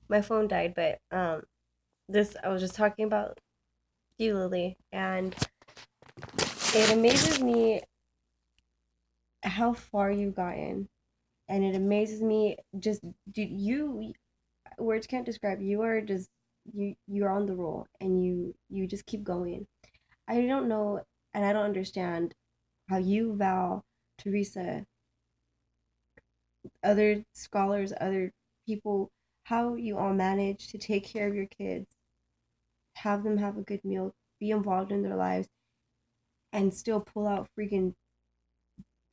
my phone died, but this I was just talking about you, Lily, and it amazes me how far you've gotten, and it amazes me just you words can't describe. You are just you're on the roll, and you just keep going. I don't know, and I don't understand how you, Val, Teresa, other scholars, other people, how you all manage to take care of your kids, have them have a good meal, be involved in their lives, and still pull out freaking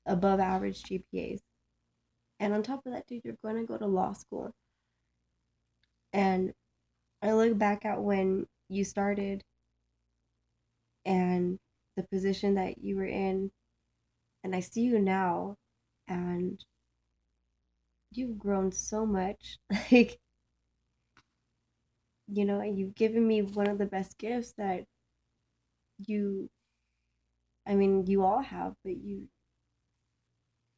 above average GPAs. And on top of that, dude, you're going to go to law school. And I look back at when you started and the position that you were in, and I see you now, and you've grown so much. Like, and you've given me one of the best gifts that you, I mean, you all have, but you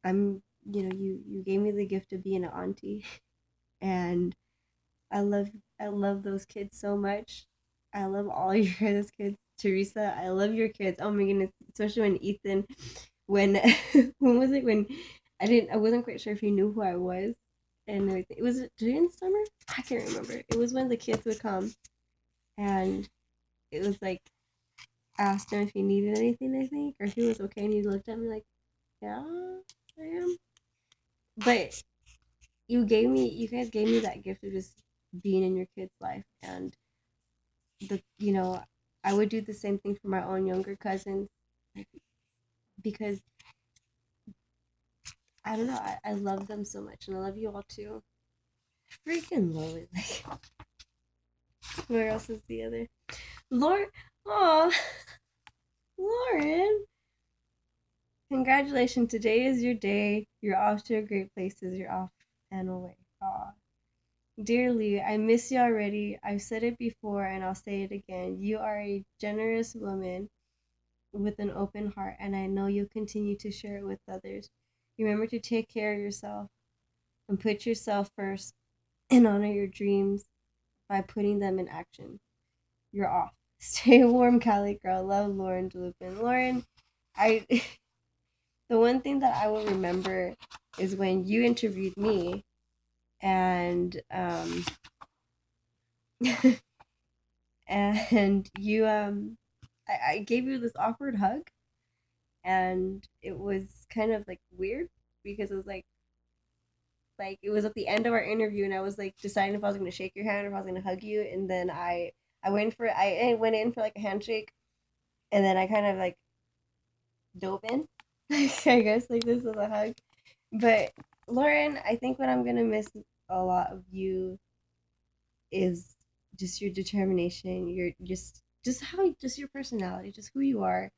gave me the gift of being an auntie, and I love, I love those kids so much. I love all your guys' kids. Teresa, I love your kids. Oh my goodness, especially when Ethan, when when was it when I wasn't quite sure if he knew who I was and everything. It was during the summer. I can't remember. It was when the kids would come, and it was like I asked him if he needed anything, I think, or if he was okay, and he looked at me like, "Yeah, I am." But you guys gave me that gift of just being in your kid's life, and the you know I would do the same thing for my own younger cousins because I don't know, I love them so much, and I love you all too. Freaking love it. Like, where else is the other? Lauren, oh, Lauren, congratulations! Today is your day. You're off to a great places. You're off and away. Aw. Dearly, I miss you already. I've said it before and I'll say it again. You are a generous woman with an open heart, and I know you'll continue to share it with others. Remember to take care of yourself and put yourself first and honor your dreams by putting them in action. You're off. Stay warm, Cali girl. Love, Lauren Lupin. Lauren, I the one thing that I will remember is when you interviewed me and and you I gave you this awkward hug, and it was kind of like weird because it was like it was at the end of our interview, and I was like deciding if I was going to shake your hand or if I was going to hug you, and then I went in for like a handshake, and then I kind of like dove in. I guess like this was a hug. But Lauren, I think what I'm going to miss a lot of you is just your determination, your just how just your personality, just who you are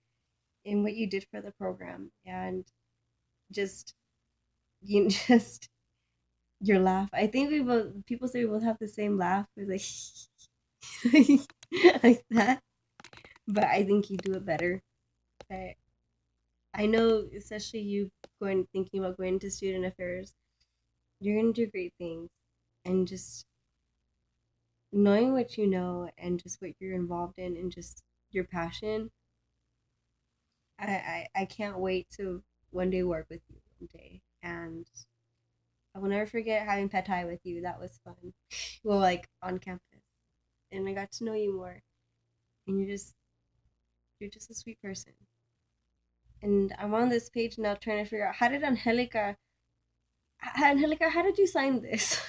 and what you did for the program, and just you just your laugh. I think we both people say we both have the same laugh. It's like like that, but I think you do it better. But I know, especially you going thinking about going into student affairs, you're gonna do great things, and just knowing what you know and just what you're involved in and just your passion. I can't wait to one day work with you one day, and I will never forget having pet tie with you. That was fun. Well, like on campus, and I got to know you more. And you're just a sweet person. And I'm on this page now trying to figure out Angelica, how did you sign this?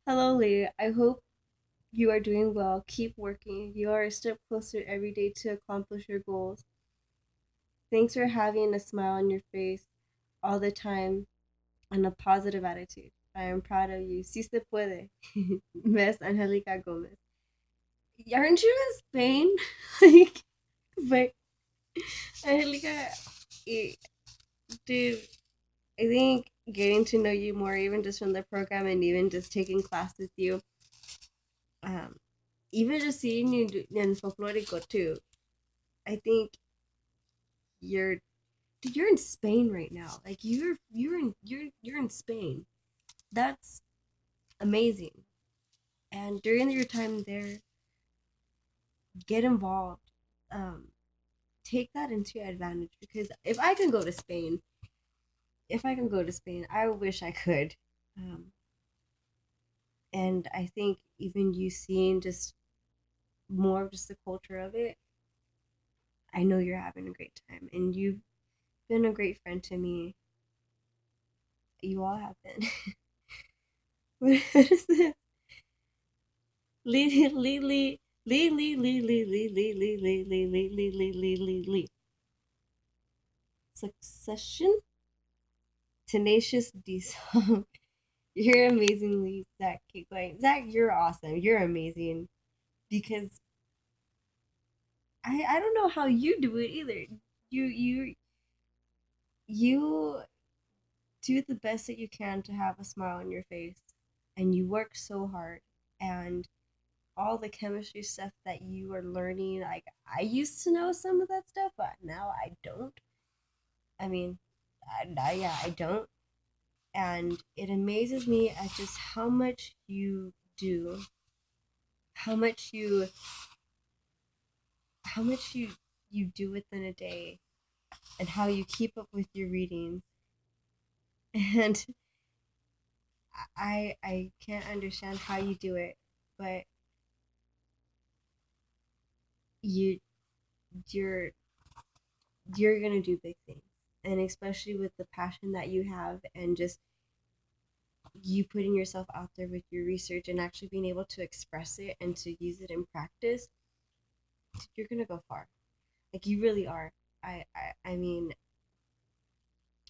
Hello, Lee. I hope you are doing well. Keep working. You are a step closer every day to accomplish your goals. Thanks for having a smile on your face all the time and a positive attitude. I am proud of you. Si se puede. Miss Angelica Gomez. Aren't you in Spain? Like, but Angelica, eh, dude, I think getting to know you more, even just from the program and even just taking class with you, um, even just seeing you in folklorico too, I think you're dude, you're in Spain right now. Like you're in Spain. That's amazing. And during your time there, get involved. Um, Take that into advantage, because if I can go to Spain, I wish I could. Um, and I think even you seeing just more of just the culture of it, I know you're having a great time, and you've been a great friend to me. You all have been. What is this? Lee, Lee, Lee, Lee, Lee, Lee, Lee, Lee, Lee, Lee, Lee, Lee, Lee, Lee, Lee, Lee, Lee, Lee. Succession? Tenacious D song. You're amazingly Zach. Keep going. Zach, you're awesome. You're amazing. Because I don't know how you do it either. You you do the best that you can to have a smile on your face, and you work so hard, and all the chemistry stuff that you are learning, like I used to know some of that stuff, but now I don't. I mean, yeah, I don't. And it amazes me at just how much you do, how much you how much you do within a day, and how you keep up with your readings. And I can't understand how you do it, but you you're you're gonna do big things, and especially with the passion that you have, and just you putting yourself out there with your research and actually being able to express it and to use it in practice, you're gonna go far. Like you really are. I mean,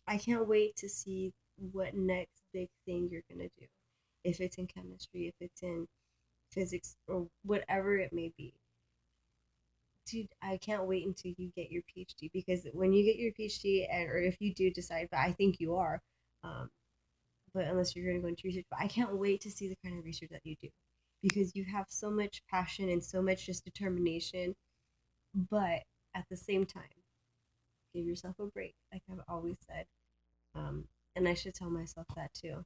I can't wait to see what next big thing you're gonna do. If it's in chemistry, if it's in physics, or whatever it may be. Dude, I can't wait until you get your PhD, because when you get your PhD, and or if you do decide, but I think you are, um, but unless you're going to go into research, but I can't wait to see the kind of research that you do, because you have so much passion and so much just determination. But at the same time, give yourself a break, like I've always said. Um, and I should tell myself that too.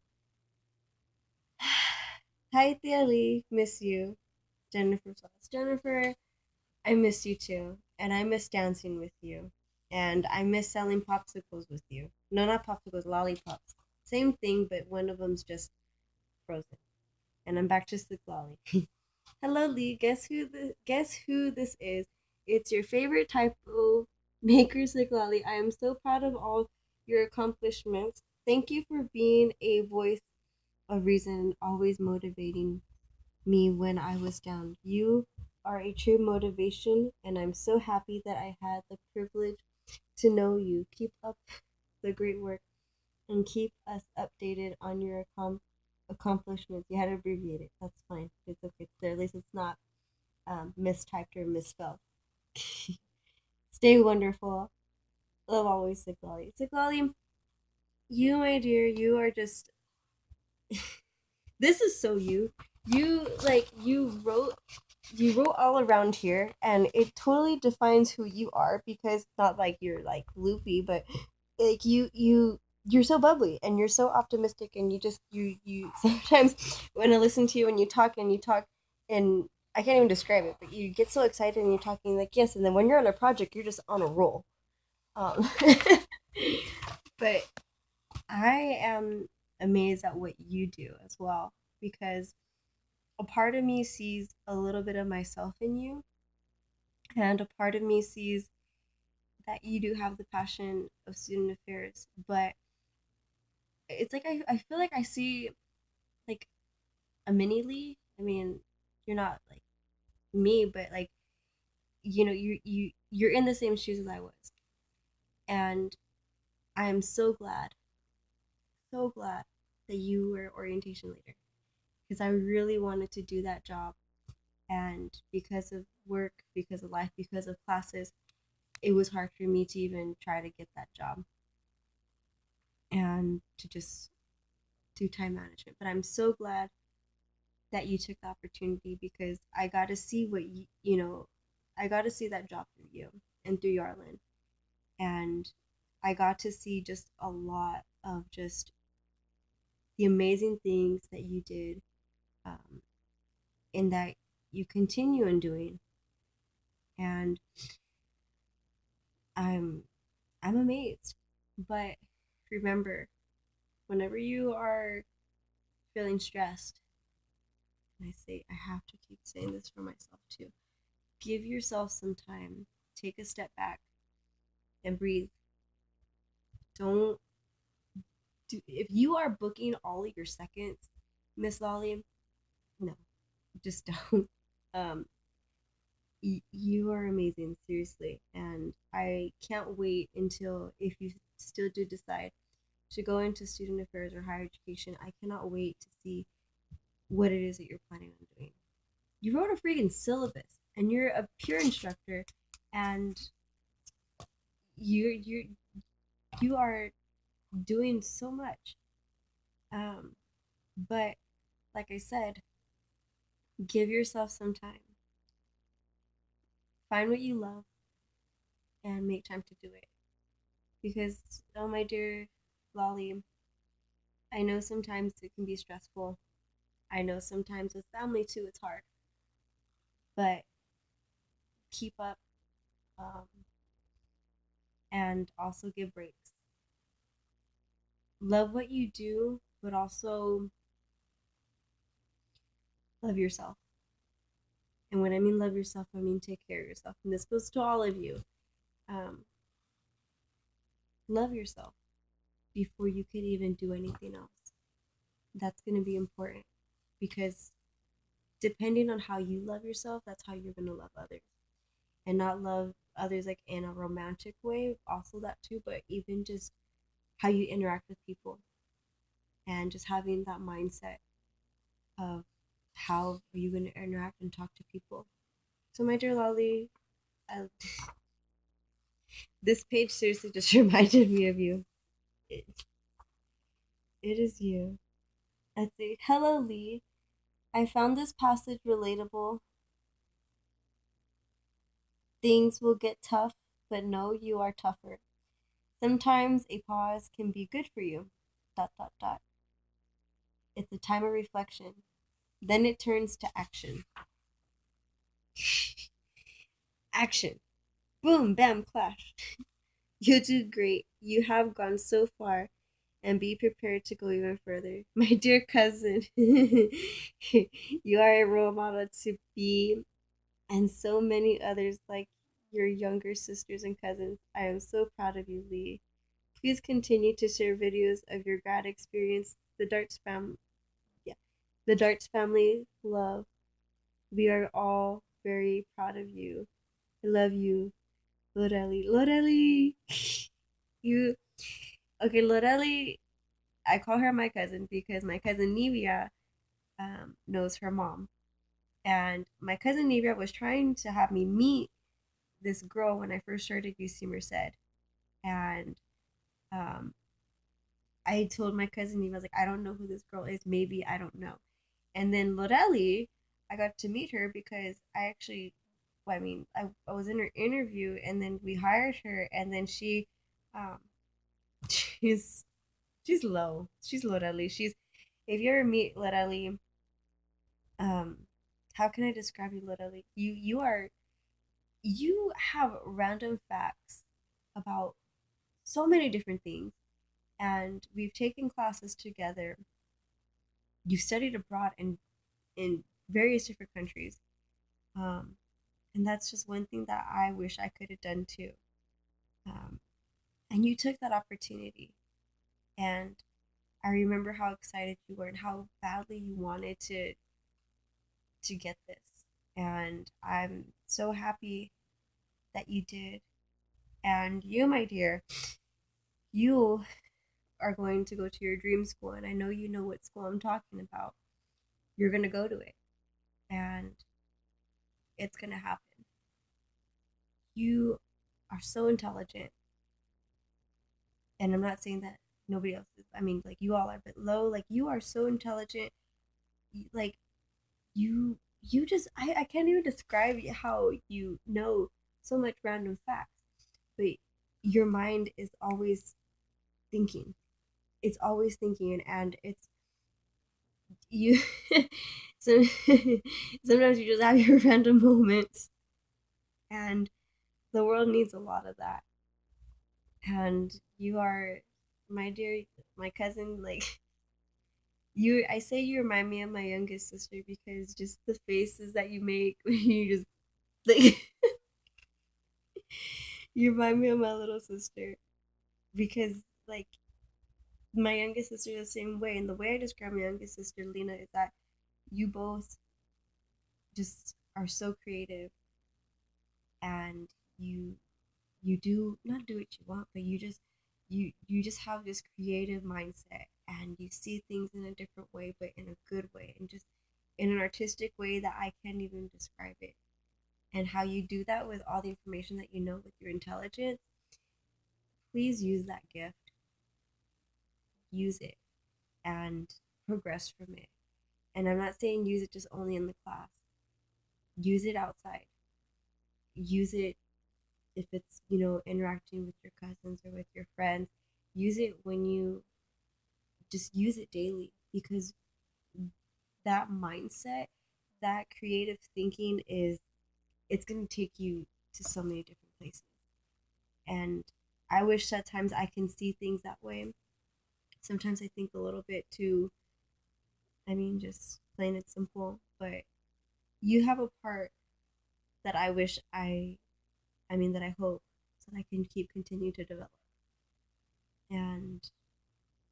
Hi, Thea Lee, miss you. Jennifer Sauce. Jennifer, I miss you too. And I miss dancing with you. And I miss selling popsicles with you. No, not popsicles, lollipops. Same thing, but one of them's just frozen. And I'm back to Slick Lolly. Hello, Lee. Guess who this is? It's your favorite typo maker, Slick Lolly. I am so proud of all your accomplishments. Thank you for being a voice of reason, always motivating me when I was down. You are a true motivation, and I'm so happy that I had the privilege to know you. Keep up the great work, and keep us updated on your accomplishments. You had to abbreviate it. That's fine. It's okay. So at least it's not mistyped or misspelled. Stay wonderful. Love always, Siglali. Siglali, you, my dear, you are just. This is so you. You wrote all around here, and it totally defines who you are, because not like you're like loopy, but like you're so bubbly, and you're so optimistic, and you sometimes when I listen to you and you talk, and I can't even describe it, but you get so excited and you're talking like yes, and then when you're on a project you're just on a roll. um but I am amazed at what you do as well, because a part of me sees a little bit of myself in you, and a part of me sees that you do have the passion of student affairs, but it's like I feel like I see like a mini Lee. I mean, you're not like me, but like you're in the same shoes as I was, and I am so glad that you were orientation leader, because I really wanted to do that job, and because of work, because of life, because of classes, it was hard for me to even try to get that job and to just do time management. But I'm so glad that you took the opportunity, because I got to see I got to see that job through you and through Yarlin. And I got to see just a lot of just the amazing things that you did, um, in that you continue in doing. And I'm I'm amazed. But remember, whenever you are feeling stressed, and I say I have to keep saying this for myself too, give yourself some time. Take a step back and breathe. Don't do if you are booking all of your seconds, Miss Lolly, no, just don't. Um, you are amazing, seriously, and I can't wait until if you still do decide to go into student affairs or higher education. I cannot wait to see what it is that you're planning on doing. You wrote a freaking syllabus, and you're a peer instructor, and you you are doing so much. Um, but like I said, give yourself some time. Find what you love and make time to do it. Because, oh my dear Lolly, I know sometimes it can be stressful. I know sometimes with family too, it's hard. But keep up, um, and also give breaks. Love what you do, but also love yourself. And when I mean love yourself, I mean take care of yourself. And this goes to all of you. Um, love yourself before you could even do anything else. That's going to be important because depending on how you love yourself, that's how you're going to love others. And not love others like in a romantic way, also that too, but even just how you interact with people and just having that mindset of how are you going to interact and talk to people. So, my dear Lolly, I, this page seriously just reminded me of you. It, it is you. Let's see. Hello, Lee. I found this passage relatable. Things will get tough, but no, you are tougher. Sometimes a pause can be good for you. Dot, dot, dot. It's a time of reflection. Then it turns to action. Action. Boom, bam, clash. You do great. You have gone so far, and be prepared to go even further. My dear cousin, you are a role model to be, and so many others like your younger sisters and cousins. I am so proud of you, Lee. Please continue to share videos of your grad experience. Yeah, the Darts family love. We are all very proud of you. I love you, Lorelli. Lorelli, you okay? Lorelli, I call her my cousin because my cousin Nivea knows her mom, and my cousin Nivea was trying to have me meet this girl when I first started UC Merced, and um, I told my cousin Nivea, I was like, I don't know who this girl is. Maybe I don't know. And then Lorelli, I got to meet her because I actually, well, I mean, I was in her interview, and then we hired her, and then um, she's she's low. She's Lorelli. She's if you ever meet Lorelli, um, how can I describe you, Lorelli? You have random facts about so many different things, and we've taken classes together. You studied abroad in various different countries, um, and that's just one thing that I wish I could have done too. Um, and you took that opportunity, and I remember how excited you were and how badly you wanted to get this. And I'm so happy that you did. And you, my dear, you are going to go to your dream school, and I know you know what school I'm talking about. You're going to go to it, and it's going to happen. You are so intelligent, and I'm not saying that nobody else is. I mean, like you all are, but low, like you are so intelligent. Like you just I can't even describe how you know so much random facts, but your mind is always thinking. It's always thinking, and it's you So sometimes you just have your random moments, and the world needs a lot of that. And you are, my dear, my cousin, like you. I say you remind me of my youngest sister because just the faces that you make when you just like you remind me of my little sister because like my youngest sister is the same way. And the way I describe my youngest sister, Lena, is that you both just are so creative, and you you do not do what you want, but you just have this creative mindset, and you see things in a different way, but in a good way, and just in an artistic way that I can't even describe it. And how you do that with all the information that you know with your intelligence, please use that gift, use it, and progress from it. And I'm not saying use it just only in the class. Use it outside. Use it if it's, interacting with your cousins or with your friends. Use it when you just use it daily, because that mindset, that creative thinking it's going to take you to so many different places. And I wish at times I can see things that way. Sometimes I think a little bit too, just plain and simple, but you have a part that I wish that I hope that I can keep continue to develop. And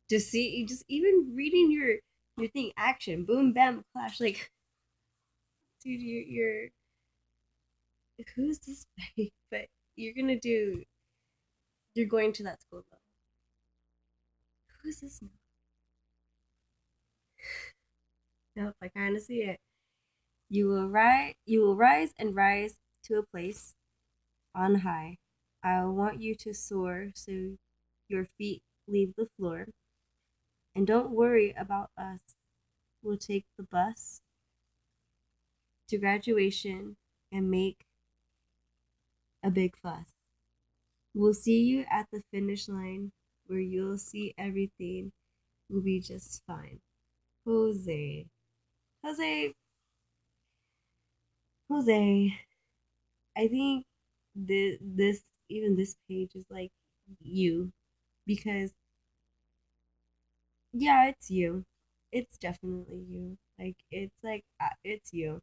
just even reading your thing, action, boom, bam, clash, like, dude, you're who's this guy? But you're gonna do, you're going to that school though. Who's this now? Nope, I kind of see it. You will rise and rise to a place on high. I want you to soar so your feet leave the floor. And don't worry about us. We'll take the bus to graduation and make a big fuss. We'll see you at the finish line where you'll see everything will be just fine. Jose. Jose. Jose. I think this even this page is like you, because yeah, it's you. It's definitely you. Like it's like it's you.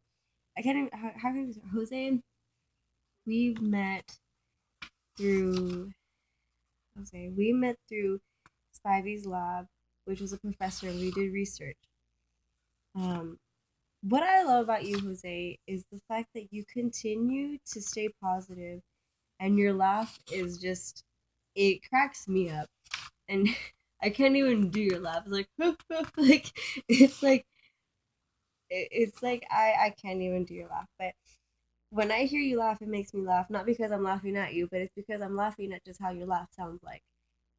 I can't even, how can I, Jose, we've met through we met through Spivey's lab, which was a professor, and we did research. Um, what I love about you, Jose, is the fact that you continue to stay positive, and your laugh is just, it cracks me up, and I can't even do your laugh. It's like, like it's like it's like I can't even do your laugh, but when I hear you laugh, it makes me laugh. Not because I'm laughing at you, but it's because I'm laughing at just how your laugh sounds like,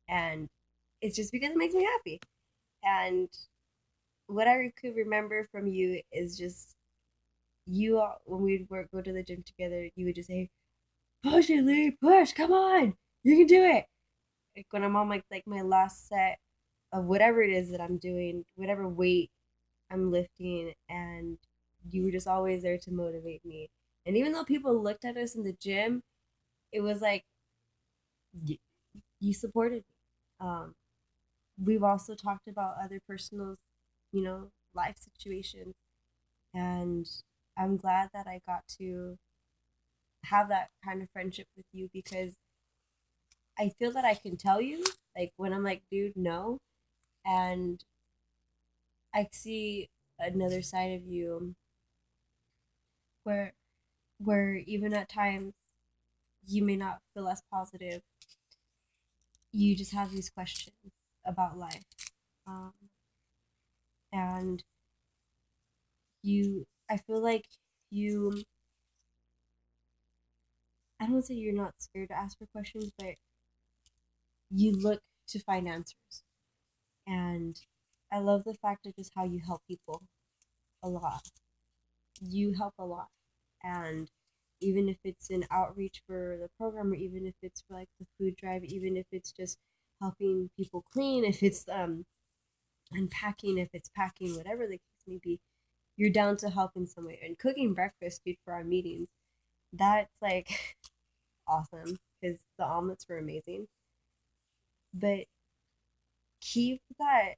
and it's just because it makes me happy. And what I could remember from you is just you when we'd go to the gym together, you would just say, "Push it, Lee, push, come on, you can do it." Like when I'm on like my last set of whatever it is that I'm doing, whatever weight I'm lifting, and you were just always there to motivate me. And even though people looked at us in the gym, it was like you supported me. We've also talked about other personal, life situations, and I'm glad that I got to have that kind of friendship with you, because I feel that I can tell you, like when I'm like, dude, no, and I see another side of you where even at times you may not feel as positive. You just have these questions about life, um, and I feel like you. I don't say you're not scared to ask for questions, but you look to find answers. And I love the fact of just how you help people a lot. You help a lot. And even if it's an outreach for the program, or even if it's for like the food drive, even if it's just helping people clean, if it's unpacking, if it's packing, whatever the case may be, you're down to help in some way. And cooking breakfast food for our meetings, that's like awesome because the omelets were amazing. But keep that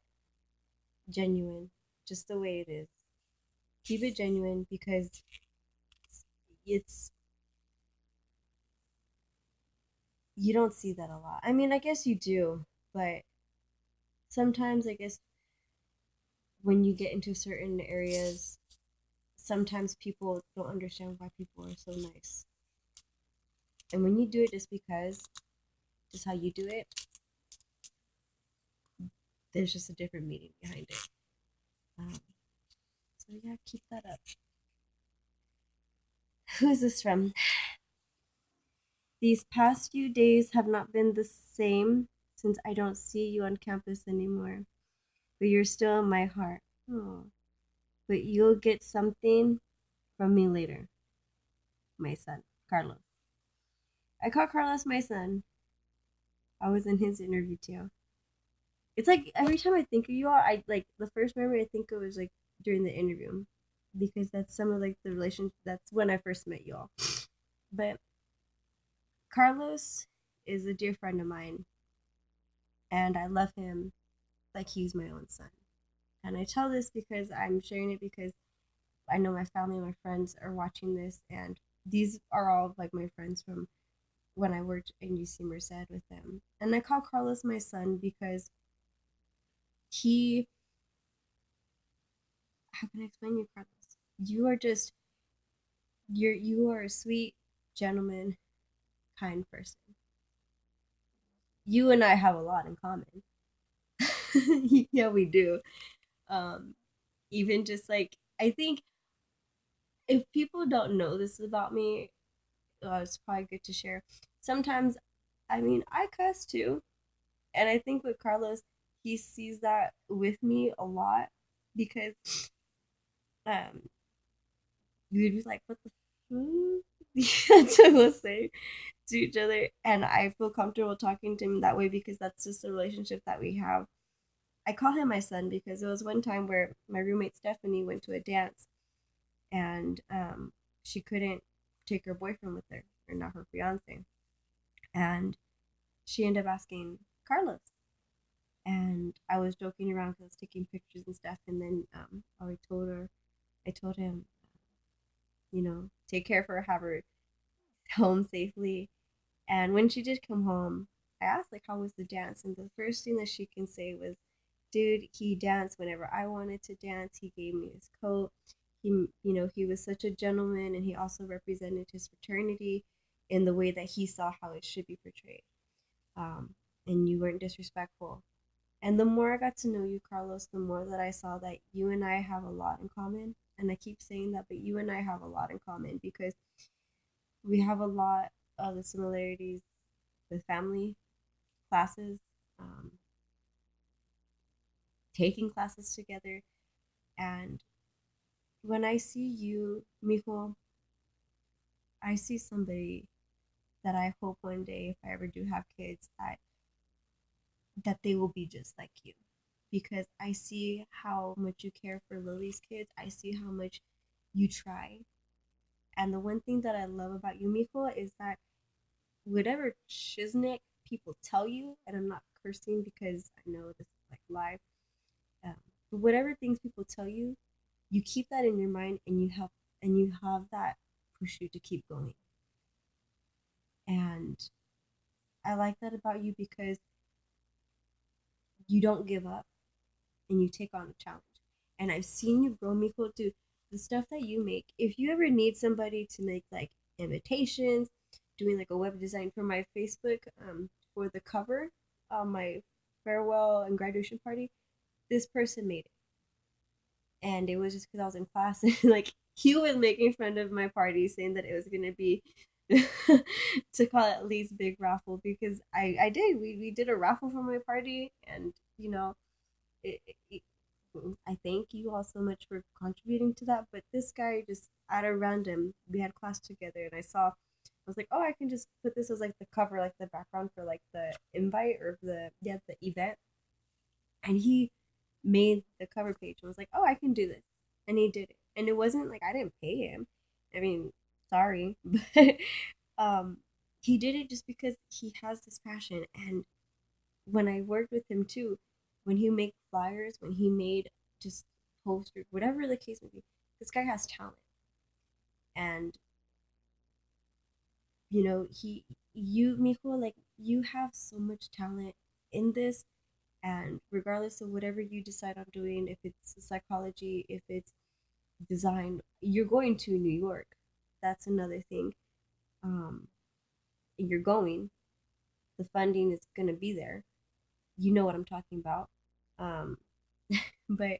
genuine, just the way it is. Keep it genuine because it's you don't see that a lot. I mean, I guess you do, but sometimes I guess when you get into certain areas, sometimes people don't understand why people are so nice. And when you do it just because, just how you do it, there's just a different meaning behind it. Um, so yeah, keep that up. Who is this from? These past few days have not been the same since I don't see you on campus anymore, but you're still in my heart. Oh, but you'll get something from me later. My son, Carlos. I call Carlos my son. I was in his interview too. It's like every time I think of you all, I like the first memory I think of was like during the interview, because that's some of like the relation. That's when I first met you all. But Carlos is a dear friend of mine, and I love him like he's my own son. And I tell this because I'm sharing it because I know my family and my friends are watching this, and these are all like my friends from when I worked in UC Merced with them. And I call Carlos my son because he, how can I explain you, Carlos? You are just, you are a sweet gentleman, kind person. You and I have a lot in common. Yeah, we do. Um, Even just like, I think if people don't know this about me, it's probably good to share. Sometimes, I mean, I cuss too. And I think with Carlos, he sees that with me a lot because um, we'd be like, what the fuck? That's what we'll say to each other. And I feel comfortable talking to him that way because that's just the relationship that we have. I call him my son because it was one time where my roommate Stephanie went to a dance and she couldn't take her boyfriend with her, or not her fiance. And she ended up asking Carlos. And I was joking around because I was taking pictures and stuff. And then I told him, take care of her, have her home safely. And when she did come home, I asked like, how was the dance? And the first thing that she can say was, dude, he danced whenever I wanted to dance. He gave me his coat. He was such a gentleman, and he also represented his fraternity in the way that he saw how it should be portrayed. And you weren't disrespectful. And the more I got to know you, Carlos, the more that I saw that you and I have a lot in common. And I keep saying that, but you and I have a lot in common because we have a lot of the similarities with family, classes, um, taking classes together. And when I see you, Mijo, I see somebody that I hope one day, if I ever do have kids, that they will be just like you. Because I see how much you care for Lily's kids. I see how much you try. And the one thing that I love about you, Mijo, is that whatever shiznick people tell you, and I'm not cursing because I know this is like live, um, but whatever things people tell you, you keep that in your mind and you have that push you to keep going. And I like that about you because you don't give up and you take on a challenge. And I've seen you grow, Miko, to the stuff that you make. If you ever need somebody to make like invitations, doing like a web design for my Facebook, for the cover on my farewell and graduation party, this person made it. And it was just because I was in class and like he was making fun of my party, saying that it was gonna be to call it at least big raffle because I did we did a raffle for my party and it, I thank you all so much for contributing to that. But this guy just at a random, we had class together, and I was like, oh, I can just put this as like the cover, like the background for like the invite or the event. And he made the cover page and was like, oh, I can do this, and he did it. And it wasn't like I didn't pay him. I mean, sorry, but um, he did it just because he has this passion. And when I worked with him too, when he made flyers, when he made just posters, whatever the case may be, this guy has talent. And you, Mijo, like you have so much talent in this, and regardless of whatever you decide on doing, if it's psychology, if it's design, you're going to New York. That's another thing. Um, and you're going. The funding is gonna be there. You know what I'm talking about. Um, but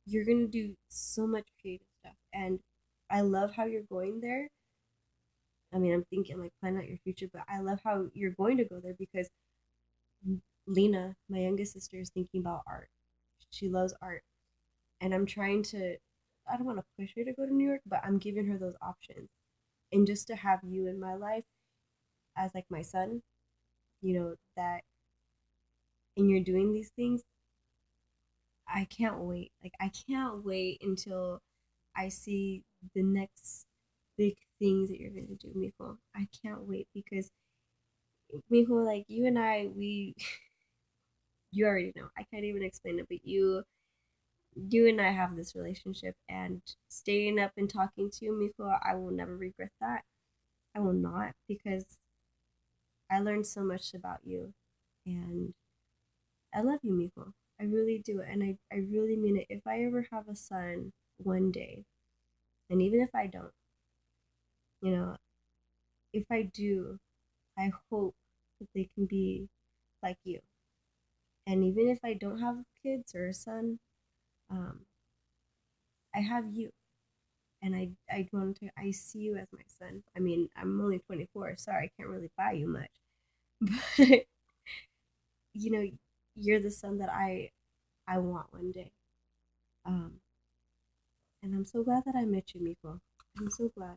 you're gonna do so much creative stuff, and I love how you're going there. I mean, I'm thinking like plan out your future, but I love how you're going to go there because Lena, my youngest sister, is thinking about art. She loves art, and I'm trying to. I don't want to push her to go to New York, but I'm giving her those options. And just to have you in my life as like my son, that and you're doing these things, I can't wait. Like I can't wait until I see the next big things that you're gonna do, Mijo. I can't wait because Mijo, like you and I, we you already know. I can't even explain it, but you and I have this relationship, and staying up and talking to you, Mijo, I will never regret that. I will not, because I learned so much about you, and I love you, Mijo. I really do, and I really mean it. If I ever have a son one day, and even if I don't, you know, if I do, I hope that they can be like you. And even if I don't have kids or a son, um, I have you, and I see you as my son. I mean, I'm only 24. Sorry, I can't really buy you much, but you know, you're the son that I want one day. Um, and I'm so glad that I met you, Miko. I'm so glad.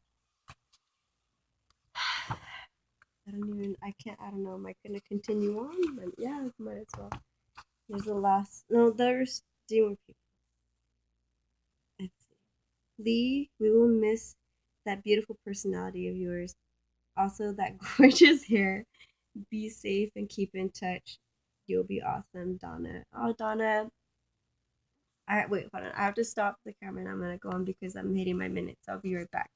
I don't know, am I gonna continue on? But yeah, might as well. There's the last, no, there's three more people. Let's see. Lee, we will miss that beautiful personality of yours. Also, that gorgeous hair. Be safe and keep in touch. You'll be awesome, Donna. Oh, Donna. Wait, hold on. I have to stop the camera and I'm gonna go on because I'm hitting my minutes. I'll be right back.